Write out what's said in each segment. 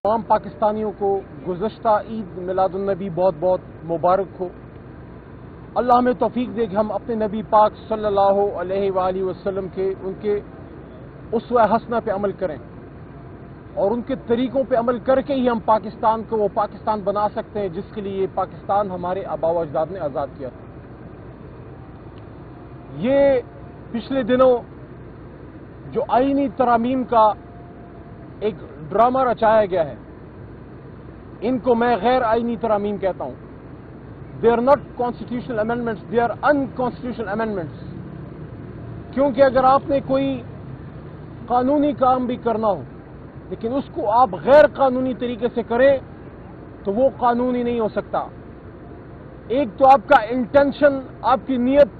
تمام پاکستانیوں کو گزشتہ عید میلاد النبی بہت بہت مبارک ہو۔ اللہ ہمیں توفیق دے کہ ہم اپنے نبی پاک صلی اللہ علیہ وآلہ وسلم ان کے اسوہ حسنہ پہ عمل کریں اور ان کے طریقوں پہ عمل کر کے ہی ہم پاکستان کو وہ پاکستان بنا سکتے ہیں جس کے لیے یہ پاکستان ہمارے آباء و اجداد نے آزاد کیا تھا۔ یہ پچھلے دنوں جو آئینی ترامیم کا ایک ڈرامہ رچایا گیا ہے، ان کو میں غیر آئینی ترامیم کہتا ہوں۔ They are not constitutional amendments, they are unconstitutional amendments, کیونکہ اگر آپ نے کوئی قانونی کام بھی کرنا ہو لیکن اس کو آپ غیر قانونی طریقے سے کریں تو وہ قانونی نہیں ہو سکتا۔ ایک تو آپ کا انٹینشن، آپ کی نیت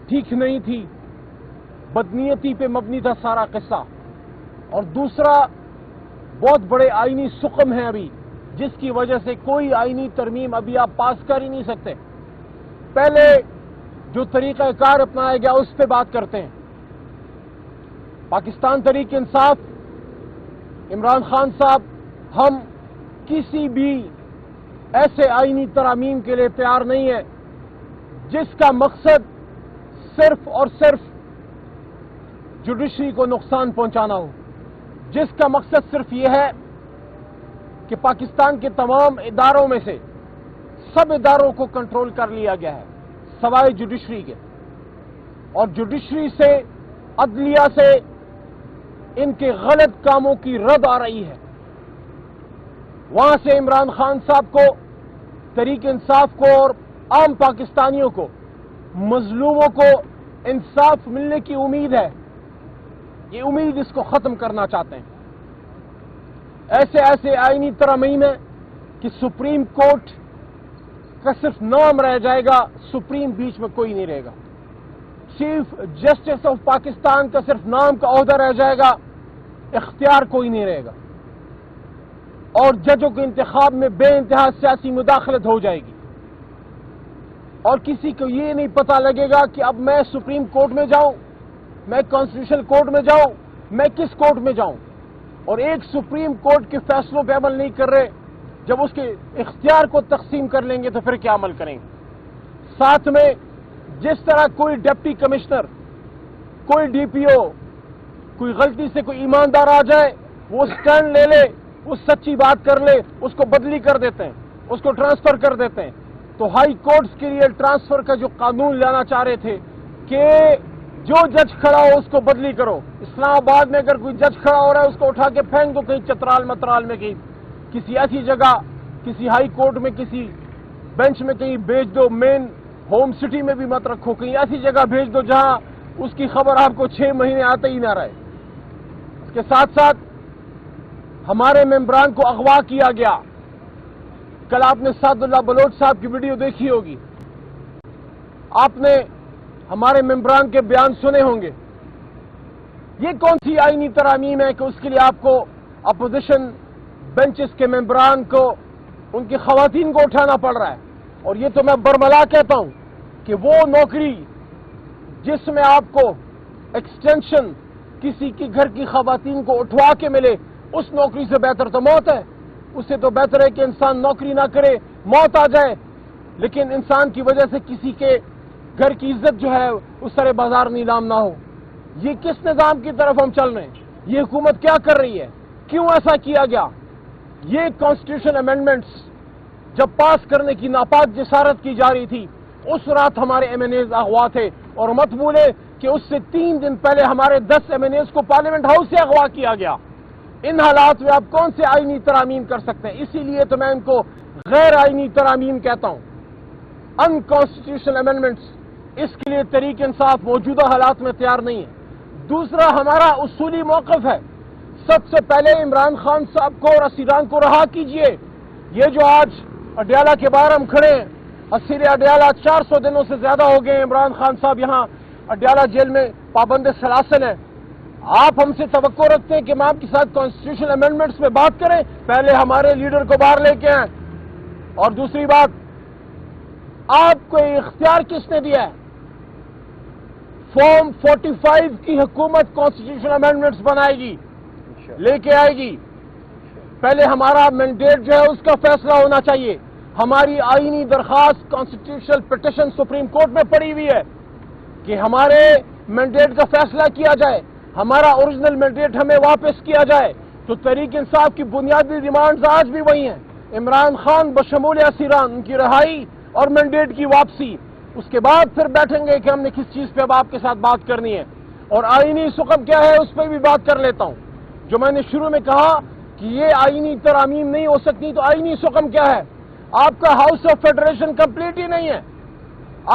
ٹھیک نہیں تھی، بدنیتی پہ مبنی تھا سارا قصہ، اور دوسرا بہت بڑے آئینی سقم ہیں ابھی جس کی وجہ سے کوئی آئینی ترمیم ابھی آپ پاس کر ہی نہیں سکتے۔ پہلے جو طریقہ کار اپنایا گیا اس پہ بات کرتے ہیں۔ پاکستان تحریک انصاف، عمران خان صاحب، ہم کسی بھی ایسے آئینی ترامیم کے لیے تیار نہیں ہیں جس کا مقصد صرف اور صرف جوڈیشری کو نقصان پہنچانا ہو، جس کا مقصد صرف یہ ہے کہ پاکستان کے تمام اداروں میں سے سب اداروں کو کنٹرول کر لیا گیا ہے سوائے جوڈیشری کے، اور جوڈیشری سے، عدلیہ سے ان کے غلط کاموں کی رد آ رہی ہے۔ وہاں سے عمران خان صاحب کو، تحریک انصاف کو اور عام پاکستانیوں کو، مظلوموں کو انصاف ملنے کی امید ہے۔ یہ امید اس کو ختم کرنا چاہتے ہیں۔ ایسے آئینی ترامیم ہیں کہ سپریم کورٹ کا صرف نام رہ جائے گا، سپریم بیچ میں کوئی نہیں رہے گا۔ چیف جسٹس آف پاکستان کا صرف نام کا عہدہ رہ جائے گا، اختیار کوئی نہیں رہے گا، اور ججوں کے انتخاب میں بے انتہا سیاسی مداخلت ہو جائے گی، اور کسی کو یہ نہیں پتہ لگے گا کہ اب میں سپریم کورٹ میں جاؤں، میں کانسٹیٹیوشنل کورٹ میں جاؤں، میں کس کورٹ میں جاؤں، اور ایک سپریم کورٹ کے فیصلوں پہ عمل نہیں کر رہے۔ جب اس کے اختیار کو تقسیم کر لیں گے تو پھر کیا عمل کریں گے؟ ساتھ میں جس طرح کوئی ڈپٹی کمشنر، کوئی ڈی پی او، کوئی غلطی سے کوئی ایماندار آ جائے، وہ سٹینڈ لے لے، وہ سچی بات کر لے، اس کو بدلی کر دیتے ہیں، اس کو ٹرانسفر کر دیتے ہیں۔ تو ہائی کورٹس کے لیے ٹرانسفر کا جو قانون لانا چاہ رہے تھے کہ جو جج کھڑا ہو اس کو بدلی کرو، اسلام آباد میں اگر کوئی جج کھڑا ہو رہا ہے اس کو اٹھا کے پھینک دو کہیں چترال مترال میں، کہیں کسی ایسی جگہ، کسی ہائی کورٹ میں، کسی بینچ میں کہیں بھیج دو، مین ہوم سٹی میں بھی مت رکھو، کہیں ایسی جگہ بھیج دو جہاں اس کی خبر آپ کو 6 مہینے آتے ہی نہ رہے۔ اس کے ساتھ ساتھ ہمارے ممبران کو اغوا کیا گیا۔ کل آپ نے سعد اللہ بلوچ صاحب کی ویڈیو دیکھی ہوگی، آپ نے ہمارے ممبران کے بیان سنے ہوں گے۔ یہ کون سی آئینی ترامیم ہے کہ اس کے لیے آپ کو اپوزیشن بینچز کے ممبران کو، ان کی خواتین کو اٹھانا پڑ رہا ہے؟ اور یہ تو میں برملا کہتا ہوں کہ وہ نوکری جس میں آپ کو ایکسٹینشن کسی کی گھر کی خواتین کو اٹھوا کے ملے، اس نوکری سے بہتر تو موت ہے۔ اس سے تو بہتر ہے کہ انسان نوکری نہ کرے، موت آ جائے، لیکن انسان کی وجہ سے کسی کے گھر کی عزت جو ہے اس طرح بازار نیلام نہ ہو۔ یہ کس نظام کی طرف ہم چل رہے ہیں؟ یہ حکومت کیا کر رہی ہے؟ کیوں ایسا کیا گیا؟ یہ کانسٹیٹیوشن امینڈمنٹس جب پاس کرنے کی ناپاک جسارت کی جا رہی تھی، اس رات ہمارے ایم این ایز اغوا تھے، اور مت بھولے کہ اس سے 3 دن پہلے ہمارے 10 ایم این ایز کو پارلیمنٹ ہاؤس سے اغوا کیا گیا۔ ان حالات میں آپ کون سے آئینی ترامیم کر سکتے ہیں؟ اسی لیے تو میں ان کو غیر آئینی ترامیم کہتا ہوں، انکانسٹیٹیوشنل امینڈمنٹس۔ اس کے لیے تحریک انصاف موجودہ حالات میں تیار نہیں ہے۔ دوسرا ہمارا اصولی موقف ہے، سب سے پہلے عمران خان صاحب کو اور اسیران کو رہا کیجئے۔ یہ جو آج اڈیالہ کے باہر ہم کھڑے ہیں، اسیر اڈیالہ 400 دنوں سے زیادہ ہو گئے ہیں، عمران خان صاحب یہاں اڈیالہ جیل میں پابند سلاسل ہیں۔ آپ ہم سے توقع رکھتے ہیں کہ ہم آپ کے ساتھ کانسٹیٹیوشنل امینڈمنٹس میں بات کریں، پہلے ہمارے لیڈر کو باہر لے کے آئیں۔ اور دوسری بات، آپ کو یہ اختیار کس نے دیا ہے؟ فارم 45 کی حکومت کانسٹیٹیوشنل امینڈمنٹس بنائے گی، لے کے آئے گی۔ پہلے ہمارا مینڈیٹ جو ہے اس کا فیصلہ ہونا چاہیے. ہماری آئینی درخواست کانسٹیٹیوشنل پٹیشن سپریم کورٹ میں پڑی ہوئی ہے کہ ہمارے مینڈیٹ کا فیصلہ کیا جائے, ہمارا اوریجنل مینڈیٹ ہمیں واپس کیا جائے. تو تحریک انصاف کی بنیادی ڈیمانڈز آج بھی وہی ہیں, عمران خان بشمول اسیران ان کی رہائی اور مینڈیٹ کی واپسی. اس کے بعد پھر بیٹھیں گے کہ ہم نے کس چیز پہ اب آپ کے ساتھ بات کرنی ہے, اور آئینی سکم کیا ہے اس پہ بھی بات کر لیتا ہوں. جو میں نے شروع میں کہا کہ یہ آئینی ترامیم نہیں ہو سکتی, تو آئینی سکم کیا ہے؟ آپ کا ہاؤس آف فیڈریشن کمپلیٹ ہی نہیں ہے.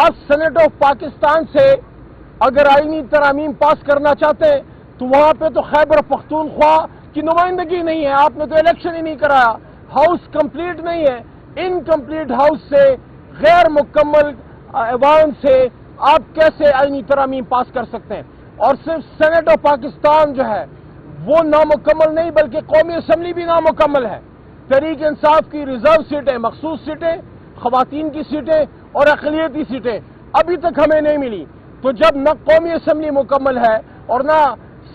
آپ سینٹ آف پاکستان سے اگر آئینی ترامیم پاس کرنا چاہتے ہیں تو وہاں پہ تو خیبر پختونخوا کی نمائندگی نہیں ہے, آپ نے تو الیکشن ہی نہیں کرایا, ہاؤس کمپلیٹ نہیں ہے. انکمپلیٹ ہاؤس سے, غیر مکمل ایوان سے آپ کیسے آئینی ترامیم پاس کر سکتے ہیں؟ اور صرف سینٹ آف پاکستان جو ہے وہ نامکمل نہیں بلکہ قومی اسمبلی بھی نامکمل ہے. تحریک انصاف کی ریزرو سیٹیں, مخصوص سیٹیں, خواتین کی سیٹیں اور اقلیتی سیٹیں ابھی تک ہمیں نہیں ملی. تو جب نہ قومی اسمبلی مکمل ہے اور نہ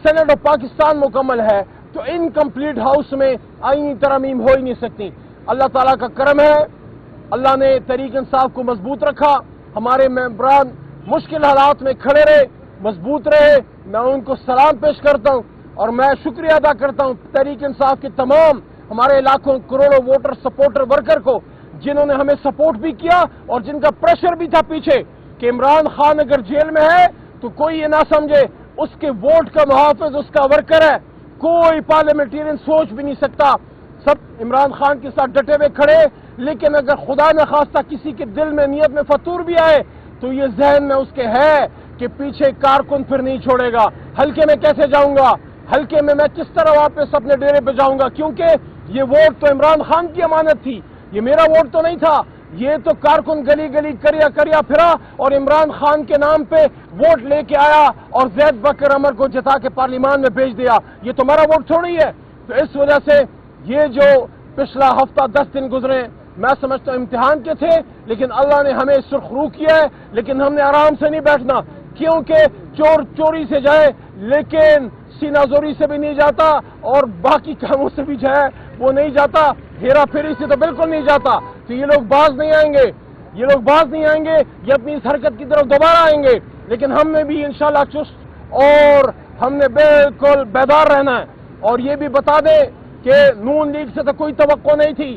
سینٹ آف پاکستان مکمل ہے تو انکمپلیٹ ہاؤس میں آئینی ترامیم ہو ہی نہیں سکتی. اللہ تعالیٰ کا کرم ہے, اللہ نے تحریک انصاف کو مضبوط رکھا, ہمارے ممبران مشکل حالات میں کھڑے رہے, مضبوط رہے. میں ان کو سلام پیش کرتا ہوں اور میں شکریہ ادا کرتا ہوں تحریک انصاف کے تمام ہمارے لاکھوں کروڑوں ووٹر سپورٹر ورکر کو, جنہوں نے ہمیں سپورٹ بھی کیا اور جن کا پریشر بھی تھا پیچھے کہ عمران خان اگر جیل میں ہے تو کوئی یہ نہ سمجھے اس کے ووٹ کا محافظ اس کا ورکر ہے. کوئی پارلیمنٹرین سوچ بھی نہیں سکتا. سب عمران خان کے ساتھ ڈٹے ہوئے کھڑے, لیکن اگر خدا نہ خواستہ کسی کے دل میں نیت میں فتور بھی آئے تو یہ ذہن میں اس کے ہے کہ پیچھے کارکن پھر نہیں چھوڑے گا. ہلکے میں کیسے جاؤں گا, ہلکے میں کس طرح واپس اپنے ڈیرے پہ جاؤں گا, کیونکہ یہ ووٹ تو عمران خان کی امانت تھی, یہ میرا ووٹ تو نہیں تھا. یہ تو کارکن گلی گلی کریا پھرا اور عمران خان کے نام پہ ووٹ لے کے آیا اور زید بکر عمر کو جتا کے پارلیمان میں بھیج دیا. یہ تو میرا ووٹ تھوڑی ہے. تو اس وجہ سے یہ جو پچھلا ہفتہ 10 دن گزرے میں سمجھتا ہوں امتحان کے تھے, لیکن اللہ نے ہمیں سرخرو کیا ہے. لیکن ہم نے آرام سے نہیں بیٹھنا, کیونکہ چور چوری سے جائے لیکن سینہ زوری سے بھی نہیں جاتا اور باقی کاموں سے بھی جو ہے وہ نہیں جاتا, ہیرا پھیری سے تو بالکل نہیں جاتا. تو یہ لوگ باز نہیں آئیں گے, یہ لوگ باز نہیں آئیں گے, یہ اپنی اس حرکت کی طرف دوبارہ آئیں گے. لیکن ہم نے بھی انشاءاللہ چست اور ہم نے بالکل بیدار رہنا ہے. اور یہ بھی بتا دیں کہ نون لیگ سے تو کوئی توقع نہیں تھی,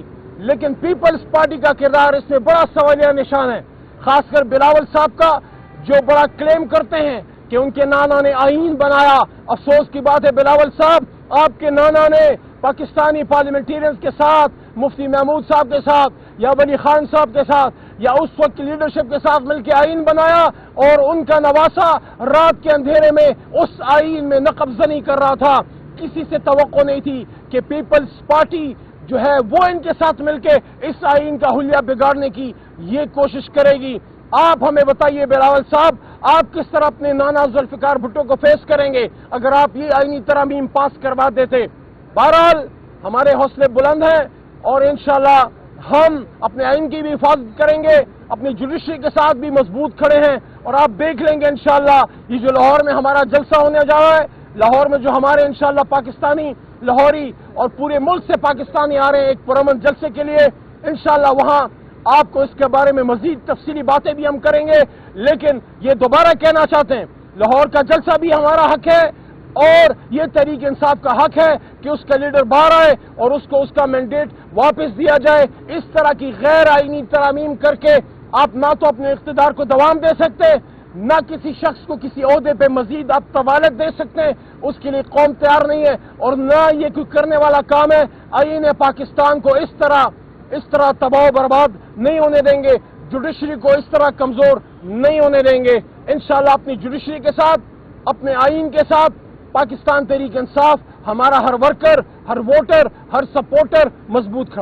لیکن پیپلز پارٹی کا کردار اس میں بڑا سوالیہ نشان ہے, خاص کر بلاول صاحب کا جو بڑا کلیم کرتے ہیں کہ ان کے نانا نے آئین بنایا. افسوس کی بات ہے بلاول صاحب, آپ کے نانا نے پاکستانی پارلیمنٹرینز کے ساتھ, مفتی محمود صاحب کے ساتھ یا ولی خان صاحب کے ساتھ یا اس وقت کی لیڈرشپ کے ساتھ مل کے آئین بنایا, اور ان کا نواسا رات کے اندھیرے میں اس آئین میں نقب زنی کر رہا تھا. کسی سے توقع نہیں تھی کہ پیپلز پارٹی جو ہے وہ ان کے ساتھ مل کے اس آئین کا حلیہ بگاڑنے کی یہ کوشش کرے گی. آپ ہمیں بتائیے بلاول صاحب, آپ کس طرح اپنے نانا ذوالفقار بھٹو کو فیس کریں گے اگر آپ یہ آئینی ترامیم پاس کروا دیتے؟ بہرحال ہمارے حوصلے بلند ہیں اور انشاءاللہ ہم اپنے آئین کی بھی حفاظت کریں گے, اپنی جوڈیشری کے ساتھ بھی مضبوط کھڑے ہیں. اور آپ دیکھ لیں گے انشاءاللہ یہ جو لاہور میں ہمارا جلسہ ہونے جا رہا ہے, لاہور میں جو ہمارے انشاءاللہ پاکستانی لاہوری اور پورے ملک سے پاکستانی آ رہے ہیں ایک پرامن جلسے کے لیے, انشاءاللہ وہاں آپ کو اس کے بارے میں مزید تفصیلی باتیں بھی ہم کریں گے. لیکن یہ دوبارہ کہنا چاہتے ہیں لاہور کا جلسہ بھی ہمارا حق ہے اور یہ تحریک انصاف کا حق ہے کہ اس کا لیڈر باہر آئے اور اس کو اس کا مینڈیٹ واپس دیا جائے. اس طرح کی غیر آئینی ترامیم کر کے آپ نہ تو اپنے اقتدار کو دوام دے سکتے, نہ کسی شخص کو کسی عہدے پہ مزید آپ طوالت دے سکتے ہیں. اس کے لیے قوم تیار نہیں ہے اور نہ یہ کوئی کرنے والا کام ہے. آئین پاکستان کو اس طرح تباہ و برباد نہیں ہونے دیں گے, جوڈیشری کو اس طرح کمزور نہیں ہونے دیں گے. انشاءاللہ اپنی جوڈیشری کے ساتھ, اپنے آئین کے ساتھ پاکستان تحریک انصاف, ہمارا ہر ورکر, ہر ووٹر, ہر سپورٹر مضبوط کھڑا